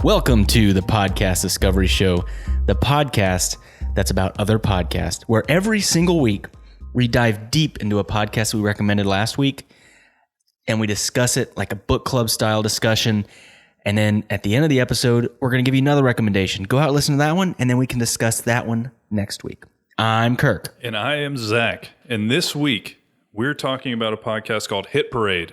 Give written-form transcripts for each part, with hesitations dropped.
Welcome to the Podcast Discovery Show, the podcast that's about other podcasts, where every single week we dive deep into a podcast we recommended last week and we discuss it like a book club style discussion. And then at the end of the episode, we're going to give you another recommendation. Go out and listen to that one, and then we can discuss that one next week. I'm Kirk. And I am Zach. And this week, we're talking about a podcast called Hit Parade.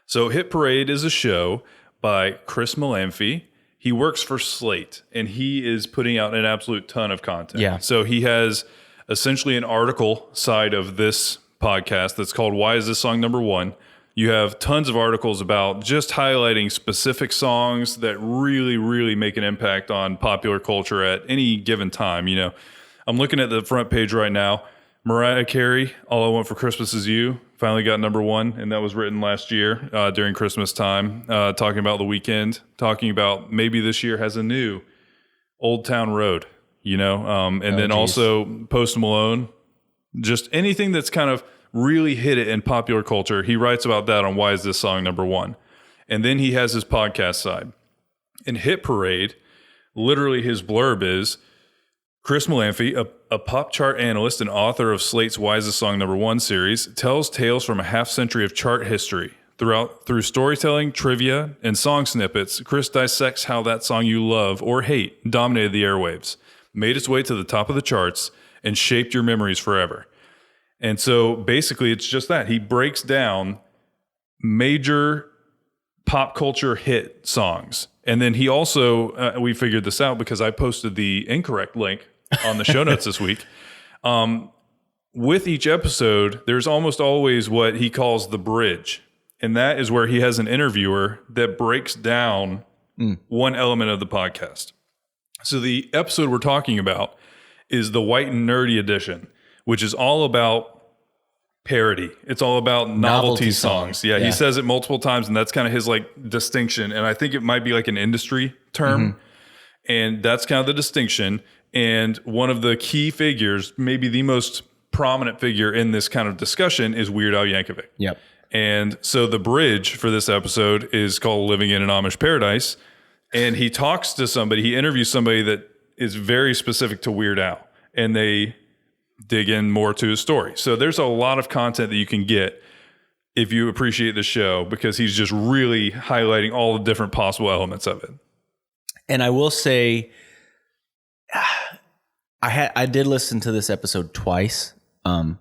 So Hit Parade is a show by Chris Molanphy. He works for Slate, and he is putting out an absolute ton of content. Yeah. So he has essentially an article side of this podcast that's called Why Is This Song Number One? You have tons of articles about just highlighting specific songs that really, really make an impact on popular culture at any given time. You know, I'm looking at the front page right now. Mariah Carey, All I Want for Christmas Is You, finally got number one, and that was written last year during Christmas time, talking about The Weeknd, talking about maybe this year has a new Old Town Road, you know, also Post Malone, just anything that's kind of really hit it in popular culture. He writes about that on Why Is This Song Number One? And then he has his podcast side. In Hit Parade, literally his blurb is, Chris Molanphy, a pop chart analyst and author of Slate's Why Is This Song Number One series, tells tales from a half century of chart history. Through storytelling, trivia, and song snippets, Chris dissects how that song you love or hate dominated the airwaves, made its way to the top of the charts, and shaped your memories forever. And so basically it's just that. He breaks down major pop culture hit songs. And then he also, we figured this out because I posted the incorrect link on the show notes this week. With each episode, there's almost always what he calls the bridge. And that is where he has an interviewer that breaks down one element of the podcast. So the episode we're talking about is the White and Nerdy edition, which is all about parody. It's all about novelty songs. Yeah, he says it multiple times, and that's kind of his like distinction. And I think it might be like an industry term. And that's kind of the distinction. And one of the key figures, maybe the most prominent figure in this kind of discussion, is Weird Al Yankovic. Yep. And so the bridge for this episode is called Living in an Amish Paradise. And he talks to somebody, he interviews somebody that is very specific to Weird Al. And they dig in more to his story. So there's a lot of content that you can get if you appreciate the show, because he's just really highlighting all the different possible elements of it. And I will say, I did listen to this episode twice. And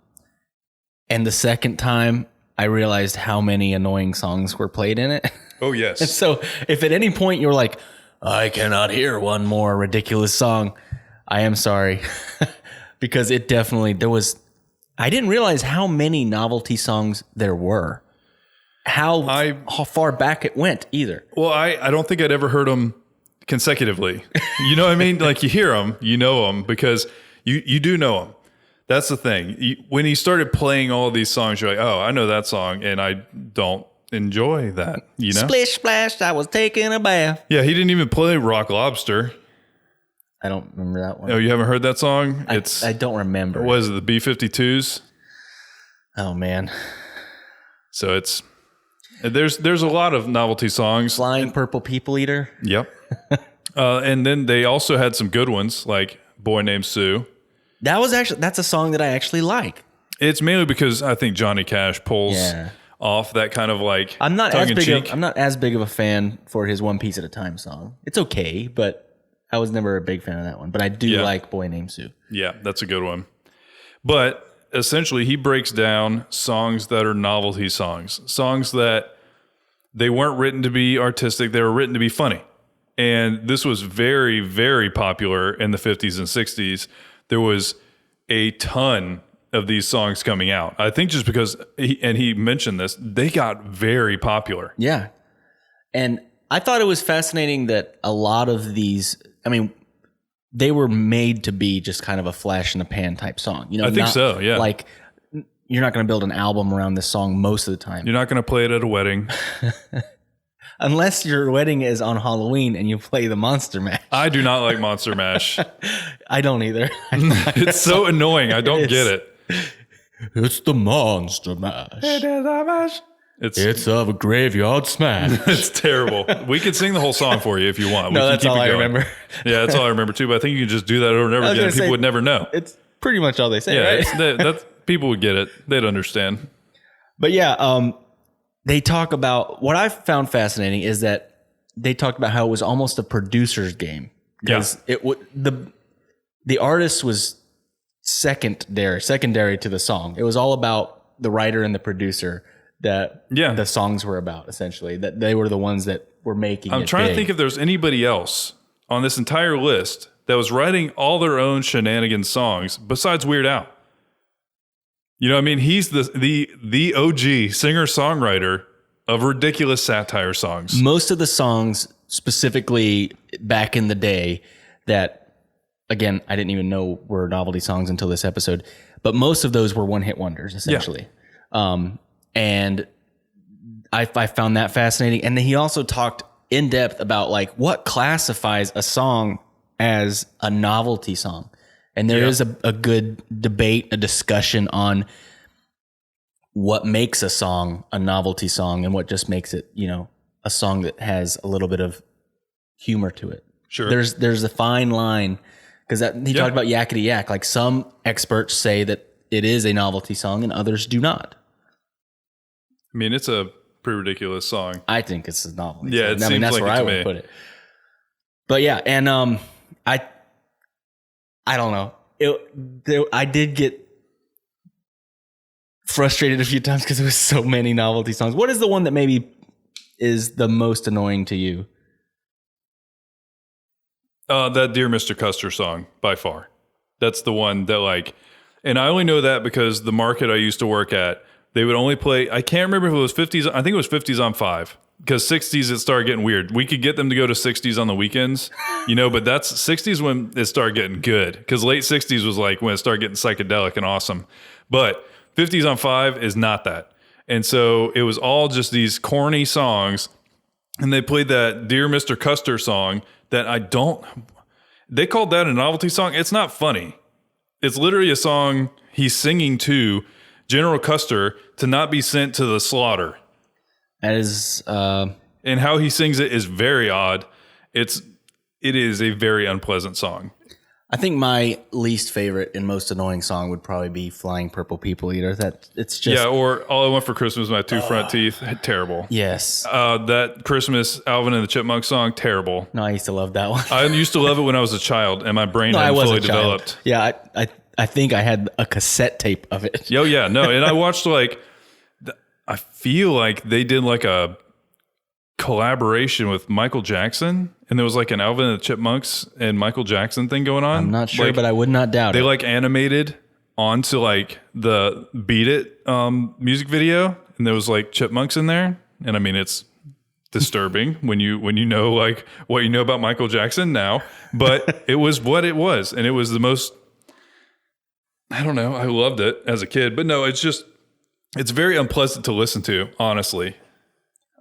the second time I realized how many annoying songs were played in it. Oh, yes. And so if at any point you're like, I cannot hear one more ridiculous song, I am sorry. Because it definitely, I didn't realize how many novelty songs there were. How far back it went either. Well, I don't think I'd ever heard them consecutively. You know what I mean? Like you hear them, you know them, because you do know them. That's the thing. When he started playing all these songs, you're like, oh, I know that song, and I don't enjoy that, you know? Splish splash, I was taking a bath. Yeah, he didn't even play Rock Lobster. I don't remember that one. Oh, you haven't heard that song? I don't remember. What is it, the B-52s? Oh, man. So there's a lot of novelty songs. Flying Purple People Eater. Yep. And then they also had some good ones, like Boy Named Sue. That's a song that I actually like. It's mainly because I think Johnny Cash pulls off that kind of like I'm not as big of a fan for his One Piece at a Time song. It's okay, but I was never a big fan of that one, but I do like Boy Named Sue. Yeah, that's a good one. But essentially, he breaks down songs that are novelty songs that they weren't written to be artistic, they were written to be funny. And this was very, very popular in the 50s and 60s. There was a ton of these songs coming out. I think just because, he mentioned this, they got very popular. Yeah. And I thought it was fascinating that a lot of these, I mean, they were made to be just kind of a flash in the pan type song. You know, I think so, yeah. Like, you're not going to build an album around this song most of the time. You're not going to play it at a wedding. Unless your wedding is on Halloween and you play the Monster Mash. I do not like Monster Mash. I don't either. It's so annoying. I don't get it. It's the Monster Mash. It is a mash. It's a graveyard smash. It's terrible. We could sing the whole song for you if you want. No, that's all I remember. Yeah, that's all I remember too. But I think you can just do that over and over again. And people would never know. It's pretty much all they say, right? That's people would get it. They'd understand. But yeah, they talk about what I found fascinating is that they talked about how it was almost a producer's game because the artist was secondary to the song. It was all about the writer and the producer that the songs were about, essentially, that they were the ones that were making I'm trying big. to think if there's anybody else on this entire list that was writing all their own shenanigans songs besides Weird Al. You know what I mean? He's the OG singer-songwriter of ridiculous satire songs. Most of the songs, specifically back in the day, that, again, I didn't even know were novelty songs until this episode, but most of those were one-hit wonders, essentially. Yeah. And I found that fascinating. And then he also talked in depth about like what classifies a song as a novelty song. And there is a good debate, a discussion on what makes a song a novelty song and what just makes it, a song that has a little bit of humor to it. Sure. There's a fine line because he talked about yakety yak. Like some experts say that it is a novelty song and others do not. I mean, it's a pretty ridiculous song. I think it's a novelty. Yeah, song. That's like where I would put it. But yeah, and I don't know. I did get frustrated a few times because there was so many novelty songs. What is the one that maybe is the most annoying to you? That Dear Mr. Custer song, by far. That's the one that and I only know that because the market I used to work at, they would only play, I can't remember if it was 50s. I think it was 50s on 5. Because 60s, it started getting weird. We could get them to go to 60s on the weekends, but that's 60s when it started getting good. Because late 60s was like when it started getting psychedelic and awesome. But 50s on 5 is not that. And so it was all just these corny songs. And they played that Dear Mr. Custer song that they called that a novelty song. It's not funny. It's literally a song he's singing to General Custer to not be sent to the slaughter. That is, and how he sings it is very odd. It is a very unpleasant song. I think my least favorite and most annoying song would probably be "Flying Purple People Eater." Or "All I Want for Christmas" My Two Front Teeth. Terrible. Yes. That Christmas Alvin and the Chipmunks song. Terrible. No, I used to love that one. I used to love it when I was a child, and my brain hadn't fully developed. Yeah, I think I had a cassette tape of it. Oh yeah, no, and I watched I feel like they did a collaboration with Michael Jackson, and there was an Alvin and the Chipmunks and Michael Jackson thing going on. I'm not sure, but I would not doubt it. They animated onto the Beat It music video, and there was chipmunks in there, and I mean it's disturbing when you know what you know about Michael Jackson now, but it was what it was, and it was the most. I don't know. I loved it as a kid, but no, it's very unpleasant to listen to, honestly.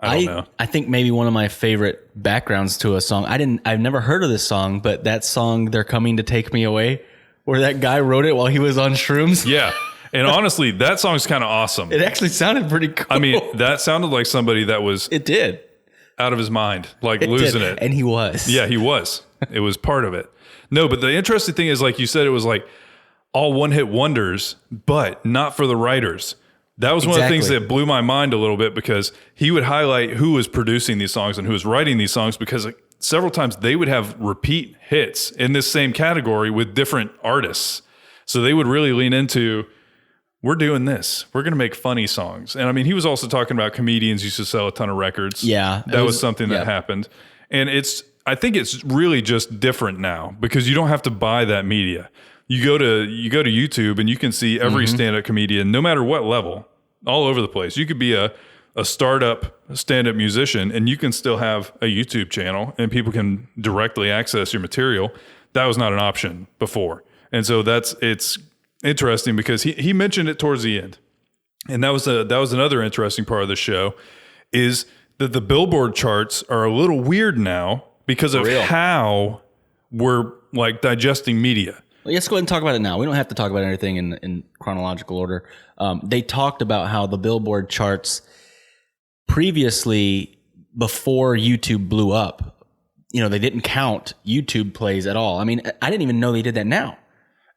I don't know. I think maybe one of my favorite backgrounds to a song. I've never heard of this song, but that song, "They're Coming to Take Me Away," where that guy wrote it while he was on shrooms. Yeah. And honestly, that song's kind of awesome. It actually sounded pretty cool. I mean, that sounded like somebody that was out of his mind, losing it. And he was. Yeah, he was. It was part of it. No, but the interesting thing is, like you said, it was all one-hit wonders, but not for the writers. That was one of the things that blew my mind a little bit, because he would highlight who was producing these songs and who was writing these songs, because several times they would have repeat hits in this same category with different artists. So they would really lean into, we're doing this. We're going to make funny songs. And I mean, he was also talking about comedians used to sell a ton of records. Yeah. That was something that happened. And I think it's really just different now, because you don't have to buy that media. You go to YouTube and you can see every stand-up comedian, no matter what level, all over the place. You could be a startup stand-up musician, and you can still have a YouTube channel, and people can directly access your material. That was not an option before. And so it's interesting, because he mentioned it towards the end. And that was another interesting part of the show, is that the Billboard charts are a little weird now because of how we're digesting media. Well, let's go ahead and talk about it now. We don't have to talk about everything in chronological order. They talked about how the Billboard charts previously, before YouTube blew up, they didn't count YouTube plays at all. I mean, I didn't even know they did that now.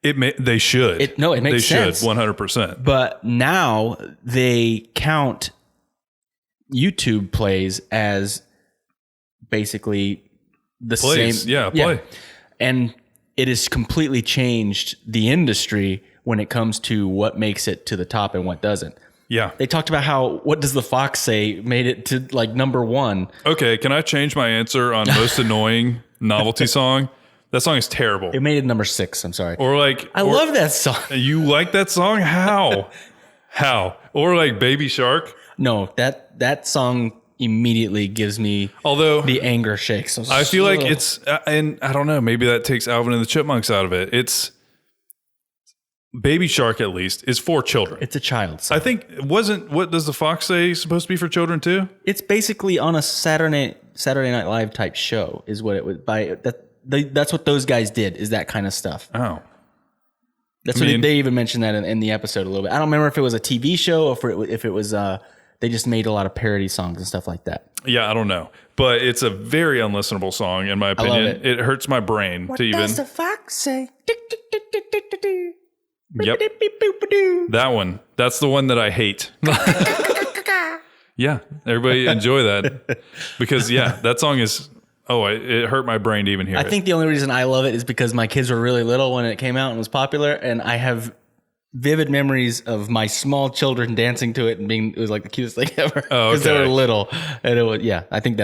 They should. It makes sense. They should, 100%. But now they count YouTube plays as basically the Plays. same. Yeah, play. And it has completely changed the industry when it comes to what makes it to the top and what doesn't. Yeah. They talked about how What Does the Fox Say made it to like number one. Okay, can I change my answer on most annoying novelty song? That song is terrible. It made it number 6. I'm sorry. Or like, I love that song. You like that song? How? How? Or like Baby Shark? No, that song immediately gives me the anger shakes. I feel like it's, and I don't know, maybe that takes Alvin and the Chipmunks out of it. It's Baby Shark, at least, is for children. It's a child song. I think, wasn't What Does the Fox Say supposed to be for children too? It's basically on a Saturday Night Live type show is what it was by that's what those guys did, is that kind of stuff. Oh. That's what they even mentioned that in the episode a little bit. I don't remember if it was a TV show or if it was they just made a lot of parody songs and stuff like that. Yeah, I don't know. But it's a very unlistenable song, in my opinion. I love it. It hurts my brain to even. What does the fox say? Yep. That one. That's the one that I hate. Yeah, everybody enjoy that. Because, that song is... Oh, it hurt my brain to even hear it. I think the only reason I love it is because my kids were really little when it came out and was popular, and I have vivid memories of my small children dancing to it and it was like the cutest thing ever. Oh, okay. Because they were little. And it was, I think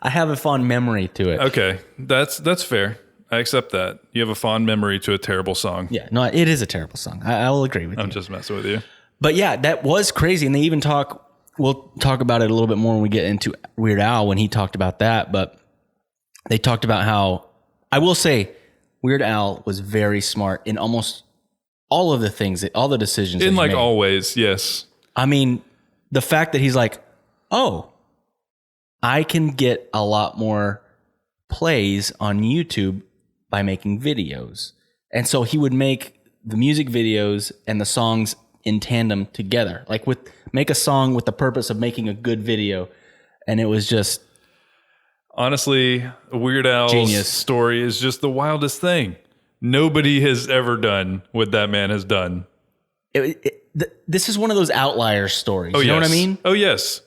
I have a fond memory to it. Okay, that's fair. I accept that. You have a fond memory to a terrible song. Yeah, no, it is a terrible song. I will agree with you. I'm just messing with you. But yeah, that was crazy. And they even we'll talk about it a little bit more when we get into Weird Al when he talked about that. But they talked about how, I will say, Weird Al was very smart in almost all of the things, all the decisions. In like made. Always, yes. I mean, the fact that he's like, oh, I can get a lot more plays on YouTube by making videos. And so he would make the music videos and the songs in tandem together. Like make a song with the purpose of making a good video. And it was just... Honestly, Weird Al's story is just the wildest thing. Nobody has ever done what that man has done. This is one of those outlier stories. Oh, you know what I mean? Oh, yes.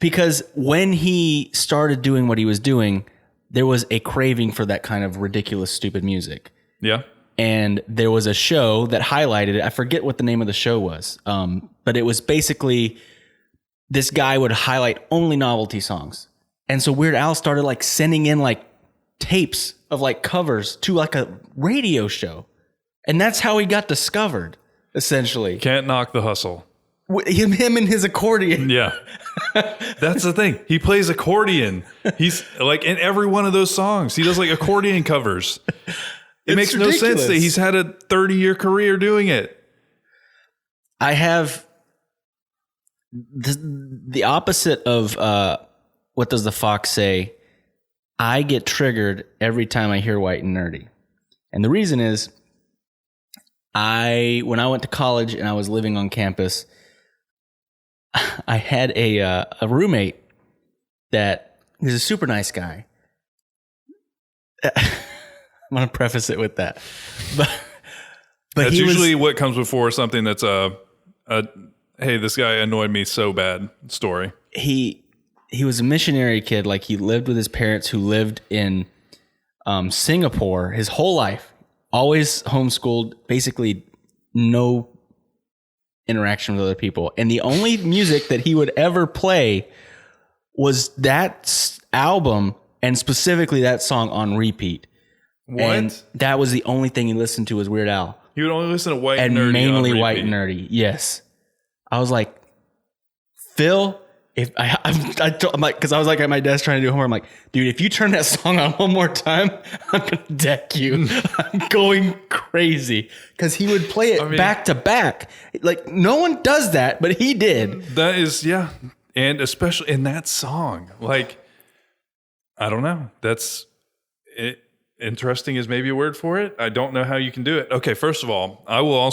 Because when he started doing what he was doing, there was a craving for that kind of ridiculous, stupid music. Yeah. And there was a show that highlighted it. I forget what the name of the show was. But it was basically this guy would highlight only novelty songs. And so Weird Al started like sending in like tapes of like covers to like a radio show. And that's how he got discovered, essentially. Can't knock the hustle. Him and his accordion. Yeah. That's the thing. He plays accordion. He's like in every one of those songs. He does like accordion covers. It makes ridiculous. No sense that he's had a 30-year career doing it. I have the opposite of What Does the Fox Say? I get triggered every time I hear White and Nerdy. And the reason is when I went to college and I was living on campus, I had a roommate that was a super nice guy. I'm going to preface it with that. But that's usually what comes before something that's hey, this guy annoyed me so bad story. He was a missionary kid. Like he lived with his parents who lived in Singapore his whole life. Always homeschooled, basically no interaction with other people. And the only music that he would ever play was that album and specifically that song on repeat. What? And that was the only thing he listened to was Weird Al. He would only listen to White and Nerdy. And mainly White and Nerdy. Yes. I was like, Phil, I'm like, because I was like at my desk trying to do homework. I'm like, dude, if you turn that song on one more time, I'm gonna deck you. I'm going crazy because he would play it back to back. Like no one does that, but he did. That is, yeah, and especially in that song. Like, I don't know. That's it. Interesting is maybe a word for it. I don't know how you can do it. Okay, first of all, I will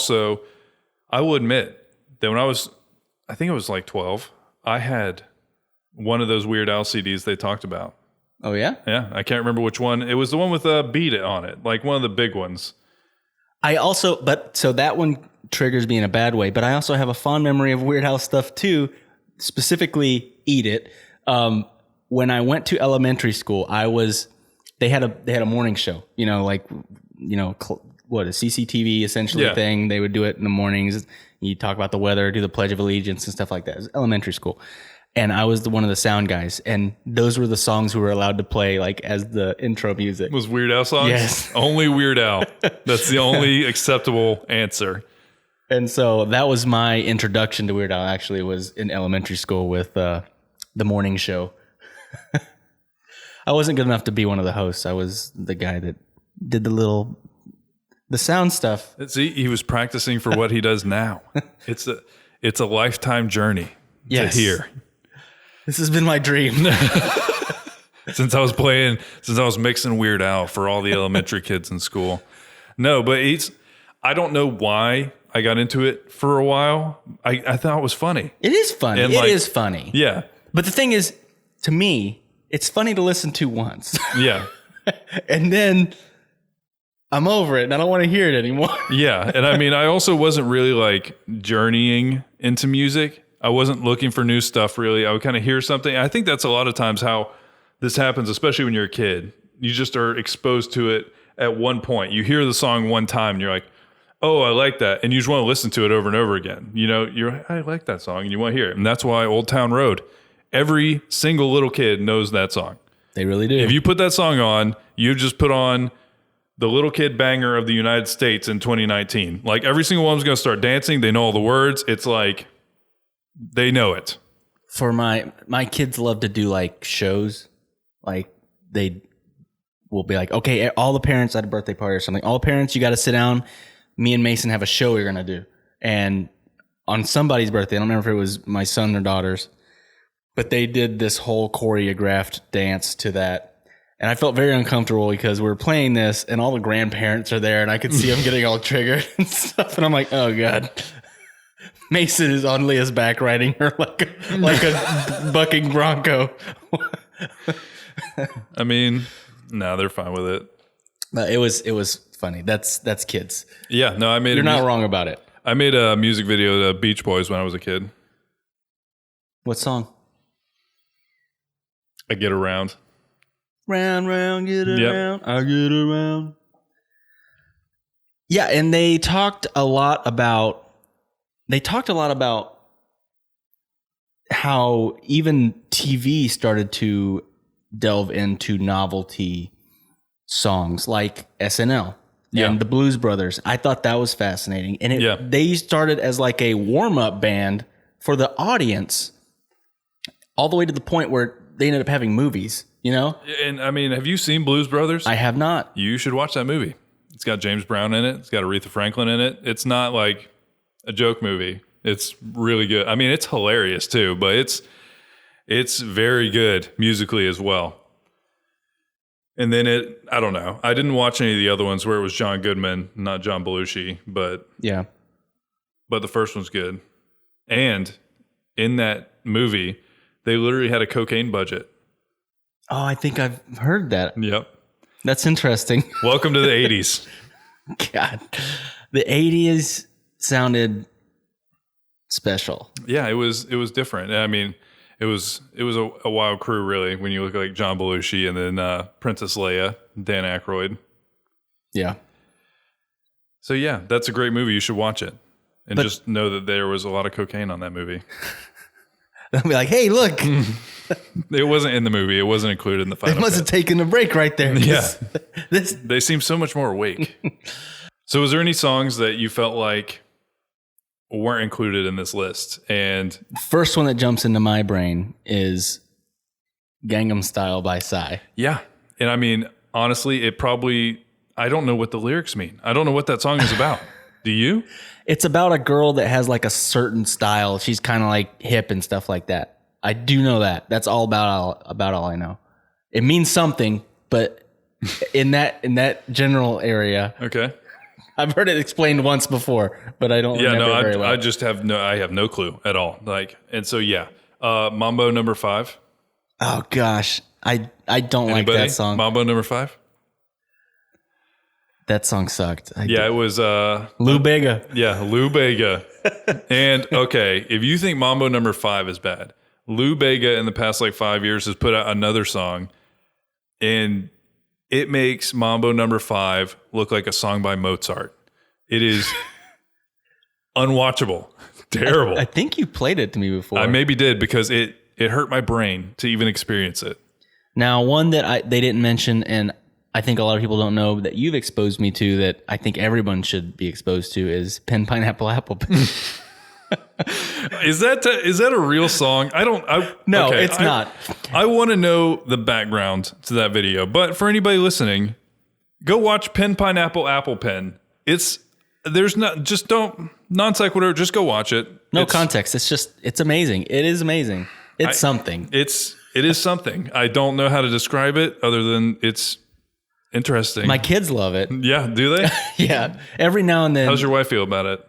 admit that when I think I was like 12. I had one of those Weird Al CDs they talked about. Oh, yeah? Yeah, I can't remember which one. It was the one with Beat It on it, like one of the big ones. So that one triggers me in a bad way, but I also have a fond memory of Weird Al stuff too, specifically Eat It. When I went to elementary school, they had a morning show, a CCTV essentially thing. They would do it in the mornings. You talk about the weather, do the Pledge of Allegiance and stuff like that. It was elementary school. And I was one of the sound guys. And those were the songs we were allowed to play like as the intro music. Was Weird Al songs? Yes. Only Weird Al. That's the only acceptable answer. And so that was my introduction to Weird Al, actually, was in elementary school with the morning show. I wasn't good enough to be one of the hosts. I was the guy that did the sound stuff. See, he was practicing for what he does now. It's a lifetime journey to here. This has been my dream. Since I was mixing Weird Al for all the elementary kids in school. No, but I don't know why I got into it for a while. I thought it was funny. It is funny. And it is funny. Yeah. But the thing is, to me, it's funny to listen to once. Yeah. And then I'm over it and I don't want to hear it anymore. Yeah. And I mean, I also wasn't really like journeying into music. I wasn't looking for new stuff really. I would kind of hear something. I think that's a lot of times how this happens, especially when you're a kid. You just are exposed to it at one point. You hear the song one time and you're like, oh, I like that. And you just want to listen to it over and over again. I like that song and you want to hear it. And that's why Old Town Road, every single little kid knows that song. They really do. If you put that song on, you just put on the little kid banger of the United States in 2019. Like every single one's going to start dancing. They know all the words. It's like, they know it. For my kids love to do like shows. Like they will be like, okay, all the parents at a birthday party or something, all the parents, you got to sit down. Me and Mason have a show we're going to do. And on somebody's birthday, I don't remember if it was my son or daughter's, but they did this whole choreographed dance to that. And I felt very uncomfortable because we were playing this and all the grandparents are there and I could see them getting all triggered and stuff. And I'm like, oh God. Mason is on Leah's back riding her like a bucking bronco. I mean, no, they're fine with it. But it was funny. That's kids. Yeah, no, You're not wrong about it. I made a music video to Beach Boys when I was a kid. What song? I Get Around. Round, round, get around. I get around. Yeah, and they talked a lot about how even TV started to delve into novelty songs like SNL and the Blues Brothers. I thought that was fascinating. And they started as like a warm-up band for the audience all the way to the point where they ended up having movies, And I mean, have you seen Blues Brothers? I have not. You should watch that movie. It's got James Brown in it. It's got Aretha Franklin in it. It's not like a joke movie. It's really good. I mean, it's hilarious too, but it's very good musically as well. And then I don't know. I didn't watch any of the other ones where it was John Goodman, not John Belushi, but the first one's good. And in that movie, they literally had a cocaine budget. Oh, I think I've heard that. Yep. That's interesting. Welcome to the 80s. God. The 80s sounded special. Yeah, it was different. I mean, it was a wild crew, really, when you look at like John Belushi and then Princess Leia, Dan Aykroyd. Yeah. So yeah, that's a great movie. You should watch it. And just know that there was a lot of cocaine on that movie. They'll be like, hey, look. It wasn't in the movie. It wasn't included in the final They must have taken a break right there. Yeah. They seem so much more awake. So was there any songs that you felt like weren't included in this list? And first one that jumps into my brain is Gangnam Style by Psy. Yeah. And I mean, honestly, I don't know what the lyrics mean. I don't know what that song is about. Do you? It's about a girl that has like a certain style. She's kind of like hip and stuff like that. I do know that. That's all about all I know. It means something, but in that general area. Okay. I've heard it explained once before, but I don't remember very well. I just have no clue at all. And so Mambo number 5. Oh gosh, I don't Anybody? like that song. Mambo number 5. That song sucked. It was Lou Bega. Yeah, Lou Bega. And okay, if you think Mambo number 5 is bad, Lou Bega in the past like 5 years has put out another song, and it makes Mambo number 5 look like a song by Mozart. It is unwatchable. Terrible. I think you played it to me before. I maybe did because it hurt my brain to even experience it. Now, one that they didn't mention, and I think a lot of people don't know that you've exposed me to, that I think everyone should be exposed to, is Pen Pineapple Apple Pen. Is that a real song? No, okay, it's not. I want to know the background to that video. But for anybody listening, go watch Pen Pineapple Apple Pen. Non sequitur, just go watch it. No context. It's amazing. It is amazing. It's something. It is something. I don't know how to describe it other than it's interesting. My kids love it. Yeah, do they? Yeah. Every now and then. How's your wife feel about it?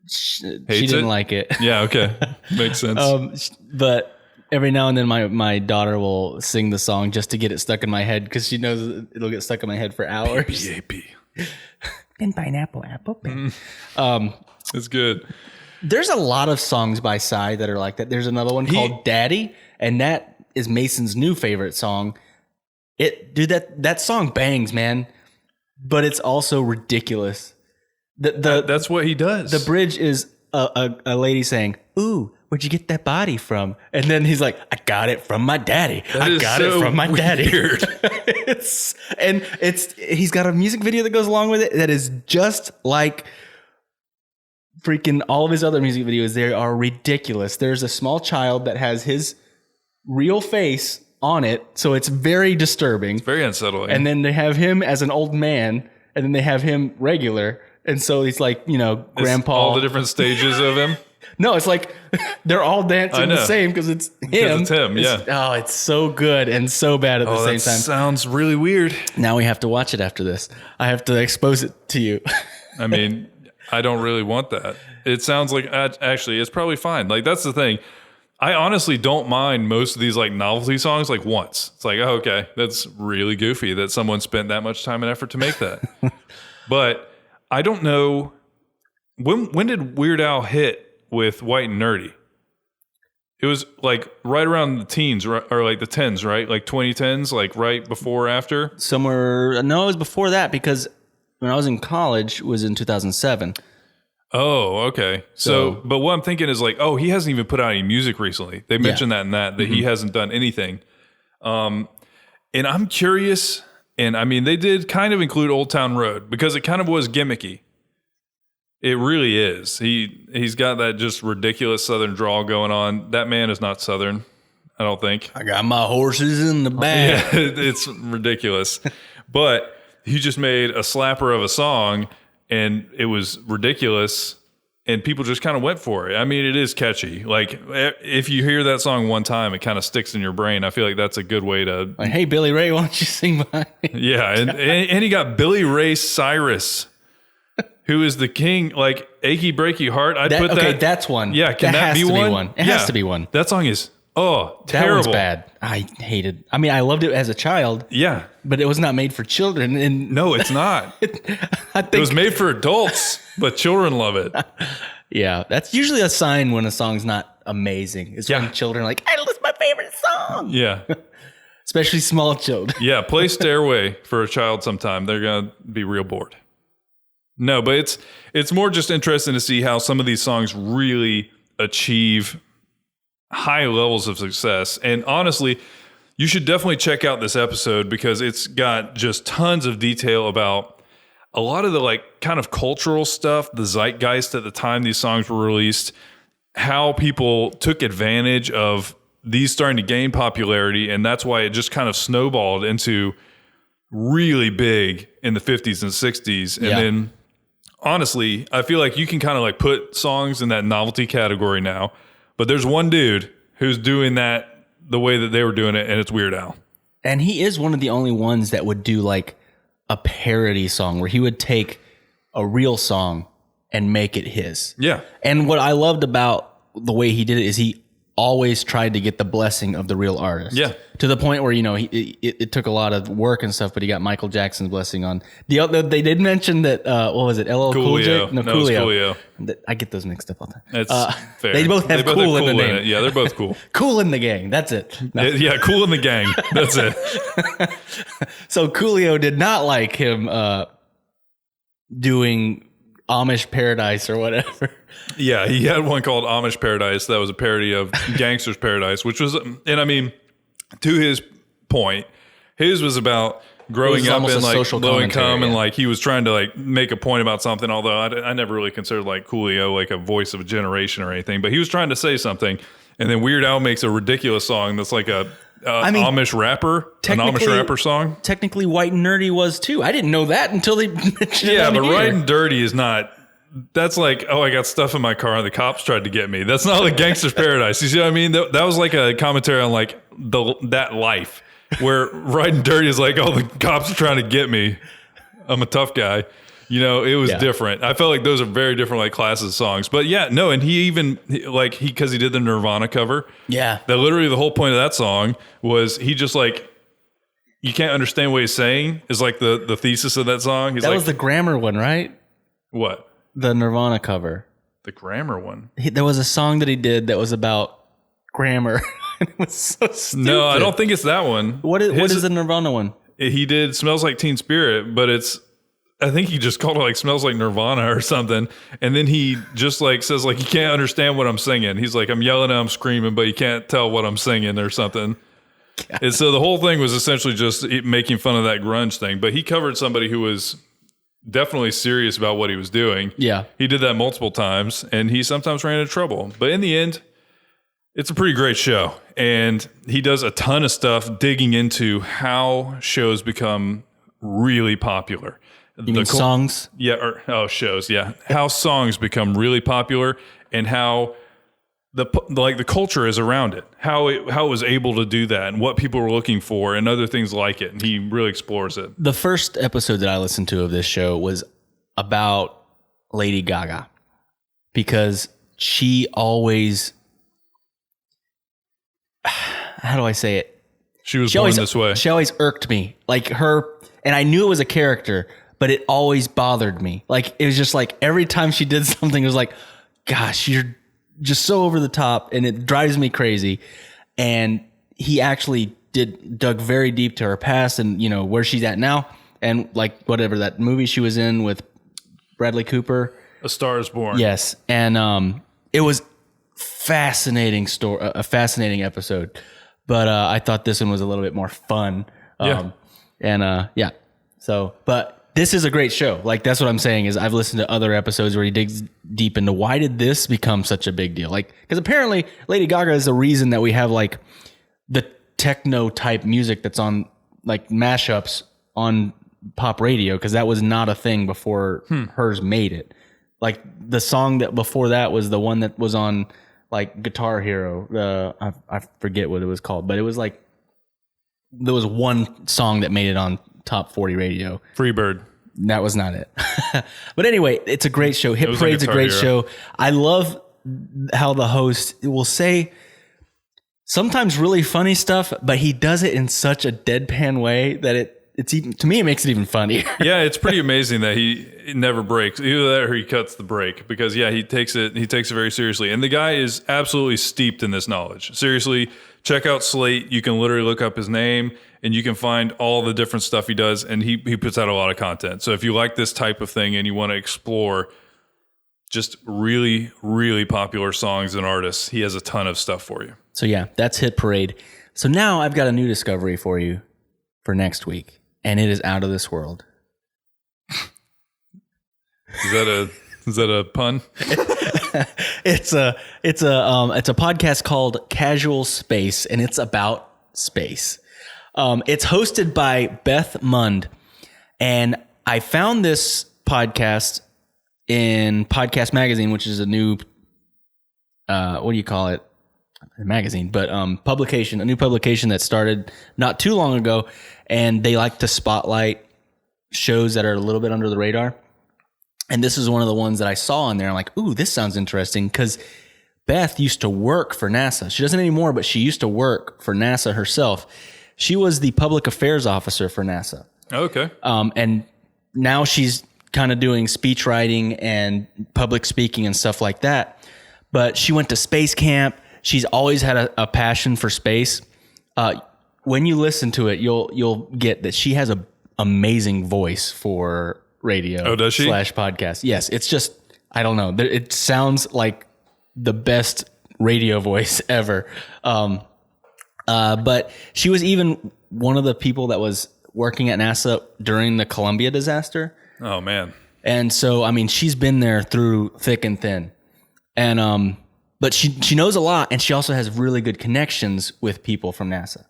She didn't like it. Yeah, okay. Makes sense. But every now and then my daughter will sing the song just to get it stuck in my head because she knows it'll get stuck in my head for hours. PAP. Pen Pineapple Apple Pen. It's good. There's a lot of songs by Psy that are like that. There's another one called Daddy, and that is Mason's new favorite song. That song bangs, man, but it's also ridiculous. That's what he does. The bridge is a lady saying, "Ooh, where'd you get that body from?" And then he's like, "I got it from my daddy. I got it from my daddy." He's got a music video that goes along with it that is just like freaking all of his other music videos. They are ridiculous. There's a small child that has his real face on it, so it's very disturbing. It's very unsettling. And then they have him as an old man, and then they have him regular. And so he's like, grandpa. All the different stages of him. No, it's like they're all dancing the same because it's him. It's him, yeah. Oh, it's so good and so bad at the same time. Sounds really weird. Now we have to watch it after this. I have to expose it to you. I mean, I don't really want that. It sounds like, actually, it's probably fine. Like, that's the thing. I honestly don't mind most of these like novelty songs like once. It's like, oh, okay, that's really goofy that someone spent that much time and effort to make that. But I don't know, when did Weird Al hit with White and Nerdy? It was like right around the teens, or like the 10s, right? Like 2010s, like right before or after? No, it was before that because when I was in college, it was in 2007. Oh, okay. So, but what I'm thinking is like, oh, he hasn't even put out any music recently. They mentioned that he hasn't done anything. And I'm curious, and I mean, they did kind of include Old Town Road because it kind of was gimmicky. It really is. He's got that just ridiculous Southern drawl going on. That man is not Southern, I don't think. I got my horses in the back. Yeah, it's ridiculous. But he just made a slapper of a song, and it was ridiculous, and people just kind of went for it. I mean, it is catchy. Like, if you hear that song one time, it kind of sticks in your brain. I feel like that's a good way to... Like, hey, Billy Ray, why don't you sing mine? Yeah, and he got Billy Ray Cyrus, who is the king, like, Achy Breaky Heart. Okay, that's one. Yeah, can that be one? It has to be one. That song is, terrible. That one's bad. I hated. I mean, I loved it as a child. Yeah. But it was not made for children. And no, it's not. It was made for adults, but children love it. Yeah, that's usually a sign when a song's not amazing. It's when children are like, it's my favorite song. Yeah. Especially small children. Yeah, play Stairway for a child sometime. They're going to be real bored. No, but it's more just interesting to see how some of these songs really achieve high levels of success. And honestly, you should definitely check out this episode because it's got just tons of detail about a lot of the like kind of cultural stuff, the zeitgeist at the time these songs were released, how people took advantage of these starting to gain popularity. And that's why it just kind of snowballed into really big in the 50s and 60s. And then honestly, I feel like you can kind of like put songs in that novelty category now, but there's one dude who's doing that the way that they were doing it, and it's Weird Al. And he is one of the only ones that would do like a parody song where he would take a real song and make it his. Yeah. And what I loved about the way he did it is he always tried to get the blessing of the real artist. Yeah. To the point where, it took a lot of work and stuff, but he got Michael Jackson's blessing on the other. They did mention that, what was it? LL Cool J? No, Coolio. I get those mixed up all the time. That's fair. They both have cool in the name. Yeah, they're both cool. Cool in the gang. That's it. No. Yeah, cool in the gang. That's it. So Coolio did not like him doing Amish Paradise or whatever. Yeah, he had one called Amish Paradise that was a parody of Gangster's Paradise, which was, and I mean, to his point, his was about growing up in like low income, and like he was trying to like make a point about something. Although I never really considered like Coolio like a voice of a generation or anything, but he was trying to say something. And then Weird Al makes a ridiculous song that's like Amish rapper, an Amish rapper song. Technically, White and Nerdy was too. I didn't know that until they mentioned it. Yeah, but Right and Dirty is not. That's like, oh, I got stuff in my car and the cops tried to get me. That's not like Gangster's Paradise. You see what I mean? That was like a commentary on like that life, where Right and Dirty is like, oh, the cops are trying to get me. I'm a tough guy. It was different. I felt like those are very different like classes of songs. But yeah, no, and he even like because he did the Nirvana cover. Yeah. That literally the whole point of that song was he just like, you can't understand what he's saying is like the thesis of that song. He's that like, was the Grammar one, right? What? The Nirvana cover. The Grammar one. There was a song that he did that was about grammar. It was so stupid. No, I don't think it's that one. What is the Nirvana one? He did Smells Like Teen Spirit, but I think he just called it like Smells Like Nirvana or something. And then he just like says like, you can't understand what I'm singing. He's like, I'm yelling and I'm screaming, but you can't tell what I'm singing or something. God. And so the whole thing was essentially just making fun of that grunge thing. But he covered somebody who was definitely serious about what he was doing. Yeah. He did that multiple times, and he sometimes ran into trouble. But in the end, it's a pretty great show. And he does a ton of stuff digging into how shows become really popular. You mean songs? Yeah, shows, yeah. How songs become really popular and how the culture is around it. How it was able to do that and what people were looking for and other things like it. And he really explores it. The first episode that I listened to of this show was about Lady Gaga, because she always, how do I say it? She was born this way. She always irked me. Like her, and I knew it was a character, but it always bothered me. Like, it was just like every time she did something, it was like, gosh, you're just so over the top, and it drives me crazy. And he actually dug very deep to her past and, where she's at now. And like whatever that movie she was in with Bradley Cooper. A Star is Born. Yes. And it was fascinating story, a fascinating episode. But I thought this one was a little bit more fun. So, but this is a great show. Like, that's what I'm saying is I've listened to other episodes where he digs deep into why did this become such a big deal? Like, because apparently Lady Gaga is the reason that we have like the techno type music that's on like mashups on pop radio, because that was not a thing before hers made it. Like the song that before that was the one that was on like Guitar Hero. I forget what it was called, but it was like there was one song that made it on Top 40 radio. Freebird. That was not it. But anyway, it's a great show. Hit Parade's a great show. I love how the host will say sometimes really funny stuff, but he does it in such a deadpan way that it's even, to me, it makes it even funnier. Yeah, it's pretty amazing that he never breaks. Either that or he cuts the break, because he takes it very seriously. And the guy is absolutely steeped in this knowledge. Seriously, check out Slate. You can literally look up his name and you can find all the different stuff he does. And he puts out a lot of content. So if you like this type of thing and you want to explore just really, really popular songs and artists, he has a ton of stuff for you. So yeah, that's Hit Parade. So now I've got a new discovery for you for next week. And it is out of this world. Is that a pun? It's a podcast called Casual Space, and it's about space. It's hosted by Beth Mund, and I found this podcast in Podcast Magazine, which is a new what do you call it? A magazine, but publication, a new publication that started not too long ago, and they like to spotlight shows that are a little bit under the radar. And this is one of the ones that I saw in there. I'm like, ooh, this sounds interesting, because Beth used to work for NASA. She doesn't anymore, but she used to work for NASA herself. She was the public affairs officer for NASA. Okay. And now she's kind of doing speech writing and public speaking and stuff like that. But she went to space camp. She's always had a passion for space. When you listen to it, you'll get that she has an amazing voice for radio. Oh, does she? / podcast. Yes, it's just, I don't know. It sounds like the best radio voice ever. But she was even one of the people that was working at NASA during the Columbia disaster. Oh, man. And so, I mean, she's been there through thick and thin. And, but she knows a lot, and she also has really good connections with people from NASA.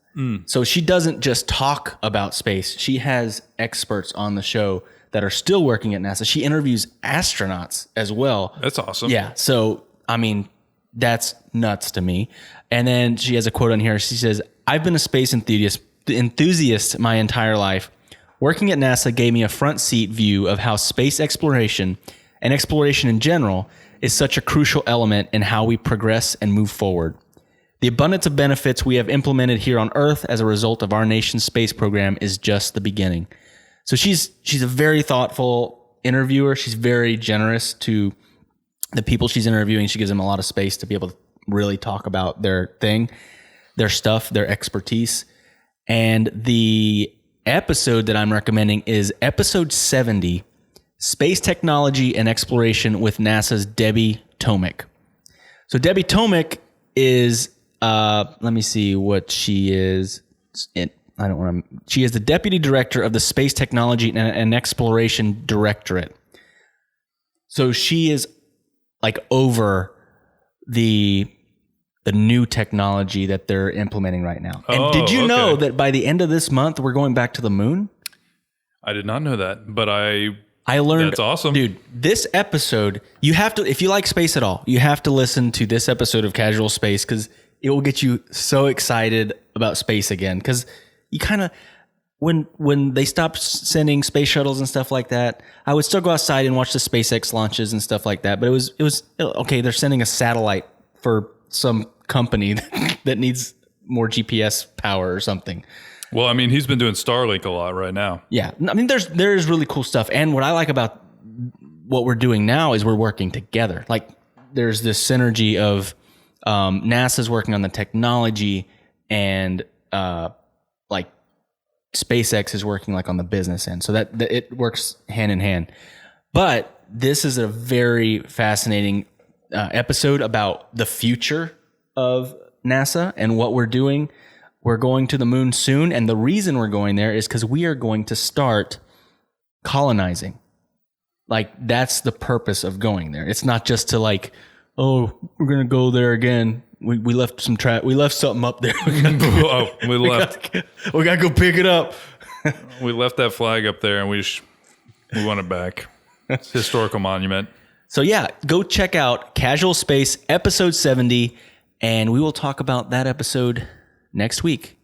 So she doesn't just talk about space. She has experts on the show that are still working at NASA. She interviews astronauts as well. That's awesome. Yeah. So, I mean, that's nuts to me. And then she has a quote on here. She says, "I've been a space enthusiast my entire life. Working at NASA gave me a front seat view of how space exploration and exploration in general is such a crucial element in how we progress and move forward. The abundance of benefits we have implemented here on Earth as a result of our nation's space program is just the beginning." So she's a very thoughtful interviewer. She's very generous to the people she's interviewing. She gives them a lot of space to be able to really talk about their thing, their stuff, their expertise. And the episode that I'm recommending is episode 70, Space Technology and Exploration with NASA's Debi Tomek. So Debi Tomek is, let me see what she is. She is the Deputy Director of the Space Technology and Exploration Directorate. So she is like over the new technology that they're implementing right now. And did you know that by the end of this month, we're going back to the moon? I did not know that, but I learned. That's awesome. Dude, this episode, you have to, if you like space at all, you have to listen to this episode of Casual Space because it will get you so excited about space again. Because you kind of, when they stopped sending space shuttles and stuff like that, I would still go outside and watch the SpaceX launches and stuff like that. But it was okay, they're sending a satellite for some company that needs more GPS power or something. Well, I mean, he's been doing Starlink a lot right now. Yeah. I mean, there's really cool stuff. And what I like about what we're doing now is we're working together. Like there's this synergy of NASA's working on the technology and like SpaceX is working like on the business end. So that it works hand in hand. But this is a very fascinating episode about the future of NASA and what we're doing. We're going to the moon soon, and the reason we're going there is because we are going to start colonizing. Like, that's the purpose of going there. It's not just to like, oh, we're going to go there again. We left some we left something up there. We got to go pick it up. We left that flag up there, and we want it back. It's a historical monument. So yeah, go check out Casual Space episode 70, and we will talk about that episode next week.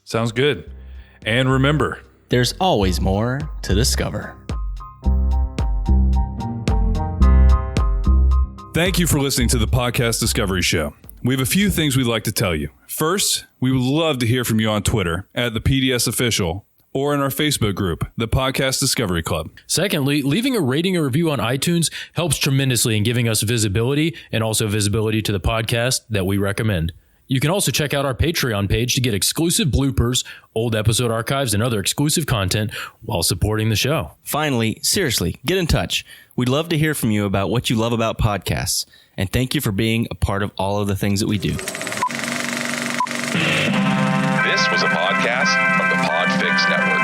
Sounds good. And remember, there's always more to discover. Thank you for listening to the Podcast Discovery Show. We have a few things we'd like to tell you. First, we would love to hear from you on Twitter at the PDS Official or in our Facebook group, the Podcast Discovery Club. Secondly, leaving a rating or review on iTunes helps tremendously in giving us visibility and also visibility to the podcast that we recommend. You can also check out our Patreon page to get exclusive bloopers, old episode archives, and other exclusive content while supporting the show. Finally, seriously, get in touch. We'd love to hear from you about what you love about podcasts. And thank you for being a part of all of the things that we do. This was a podcast from the Podfix Network.